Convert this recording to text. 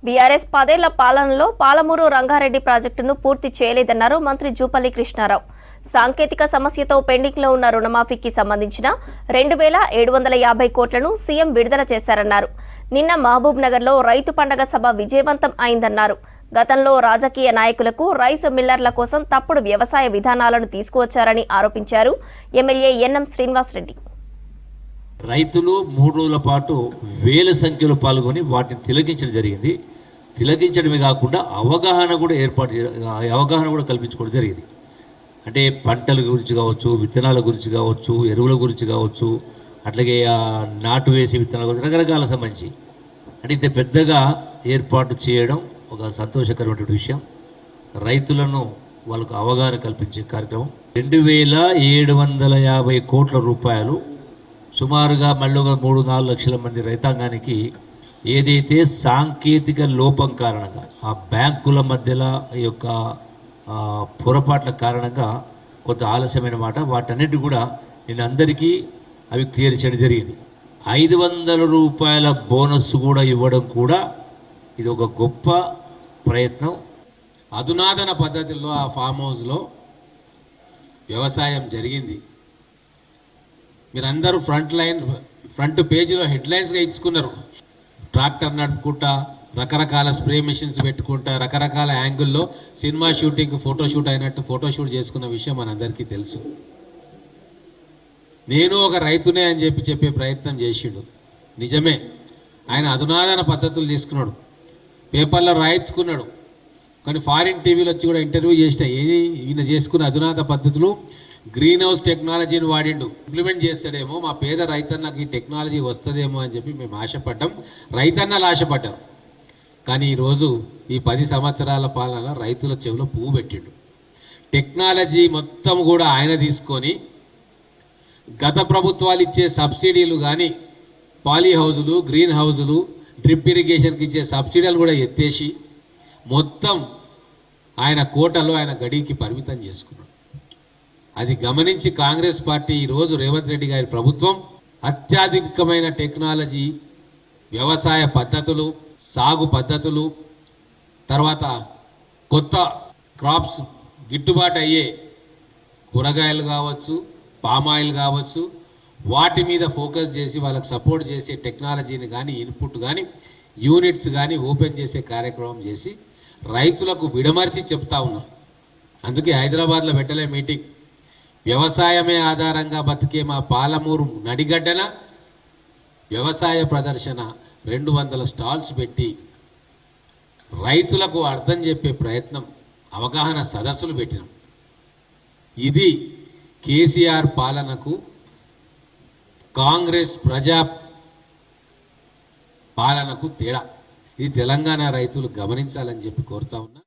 BRS 10 ఏళ్ల పాలనలో పాలమూరు రంగారెడ్డి ప్రాజెక్టును పూర్తి చేయలేదన్నారు మంత్రి జూపల్లి కృష్ణారావు. సాంకేతిక సమస్యతో పెండింగ్ లో ఉన్న రుణమాఫీకి సంబంధించిన 2750 కోట్లను సీఎం విడుదల చేశారన్నారు. నిన్న మహబూబ్ నగర్ లో రైతు పండగ సభ విజయవంతం అయిందన్నారు. గతంలో రాజకీయ నాయకులకు రైస్ మిల్లర్ల కోసం తప్పుడు వ్యవసాయ విధానాలను తీసుకువచ్చారని ఆరోపించారు. MLA NM Srinivas Reddy. రైతులు 3 రోజుల పాటు వేల సంఖ్యలో పాల్గొని వాటిని తిలకించడం జరిగింది. తిలకించడమే కాకుండా అవగాహన కూడా కల్పించుకోవడం జరిగింది. అంటే పంటల గురించి కావచ్చు, విత్తనాల గురించి కావచ్చు, ఎరువుల గురించి కావచ్చు, అట్లాగే నాటు వేసే విత్తనాల గురించి రకరకాల సంబంధించి అంటే ఇంత పెద్దగా ఏర్పాటు చేయడం ఒక సంతోషకరమైన విషయం. రైతులను వాళ్ళకు అవగాహన కల్పించే కార్యక్రమం 2750 కోట్ల రూపాయలు సుమారుగా మళ్ళీ 3-4 లక్షల మంది రైతాంగానికి ఏదైతే సాంకేతిక లోపం కారణంగా ఆ బ్యాంకుల మధ్యలో ఈ యొక్క పొరపాట్ల కారణంగా కొంత ఆలస్యమైన మాట, వాటన్నిటి కూడా నేను అందరికీ అవి క్లియర్ చేయడం జరిగింది. 500 రూపాయల బోనస్ కూడా ఇవ్వడం కూడా ఇది ఒక గొప్ప ప్రయత్నం. అధునాతన పద్ధతుల్లో ఆ ఫామ్ హౌస్లో వ్యవసాయం జరిగింది. మీరందరూ ఫ్రంట్ పేజీలో హెడ్లైన్స్గా ఇచ్చుకున్నారు. ట్రాక్టర్ నడుపుకుంటా, రకరకాల స్ప్రే మెషిన్స్ పెట్టుకుంటా, రకరకాల యాంగిల్లో సినిమా షూటింగ్ ఫోటోషూట్ అయినట్టు ఫోటోషూట్ చేసుకున్న విషయం మనందరికీ తెలుసు. నేను ఒక రైతునే అని చెప్పే ప్రయత్నం చేసిండు. నిజమే, ఆయన అధునాతన పద్ధతులు తీసుకున్నాడు, పేపర్లో రాయించుకున్నాడు. కానీ ఫారిన్ టీవీలో వచ్చి కూడా ఇంటర్వ్యూ చేసిన ఈయన చేసుకున్న అధునాతన పద్ధతులు గ్రీన్ హౌస్ టెక్నాలజీని వాడిండు. ఇంప్లిమెంట్ చేస్తాడేమో, మా పేద రైతన్నకు ఈ టెక్నాలజీ వస్తుందేమో అని చెప్పి మేము ఆశపడ్డాం, రైతన్నలు ఆశపడ్డాం. కానీ ఈరోజు ఈ 10 సంవత్సరాల పాలన రైతుల చెవిలో పువ్వు పెట్టిండు. టెక్నాలజీ మొత్తం కూడా ఆయన తీసుకొని గత ప్రభుత్వాలు ఇచ్చే సబ్సిడీలు కానీ, పాలీ హౌజులు, గ్రీన్ హౌజులు, డ్రిప్ ఇరిగేషన్కి ఇచ్చే సబ్సిడీలు కూడా ఎత్తేసి మొత్తం ఆయన కోటలో ఆయన గడికి పరిమితం చేసుకున్నాడు. అది గమనించి కాంగ్రెస్ పార్టీ ఈరోజు రేవంత్ రెడ్డి గారి ప్రభుత్వం అత్యాధునికమైన టెక్నాలజీ, వ్యవసాయ పద్ధతులు, సాగు పద్ధతులు, తర్వాత కొత్త క్రాప్స్ గిట్టుబాటు అయ్యే కూరగాయలు కావచ్చు, పామాయిల్ కావచ్చు, వాటి మీద ఫోకస్ చేసి వాళ్ళకి సపోర్ట్ చేసే టెక్నాలజీని కానీ, ఇన్పుట్ కానీ, యూనిట్స్ కానీ ఓపెన్ చేసే కార్యక్రమం చేసి రైతులకు విడమర్చి చెప్తా ఉన్నాం. అందుకే హైదరాబాద్లో పెట్టలే మీటింగ్. వ్యవసాయమే ఆధారంగా బతికే మా పాలమూరు నడిగడ్డన వ్యవసాయ ప్రదర్శన 200 స్టాల్స్ పెట్టి రైతులకు అర్థం చెప్పే ప్రయత్నం, అవగాహన సదస్సులు పెట్టినాం. ఇది కేసీఆర్ పాలనకు, కాంగ్రెస్ ప్రజా పాలనకు తేడా. ఇది తెలంగాణ రైతులు గమనించాలని చెప్పి కోరుతా ఉన్నా.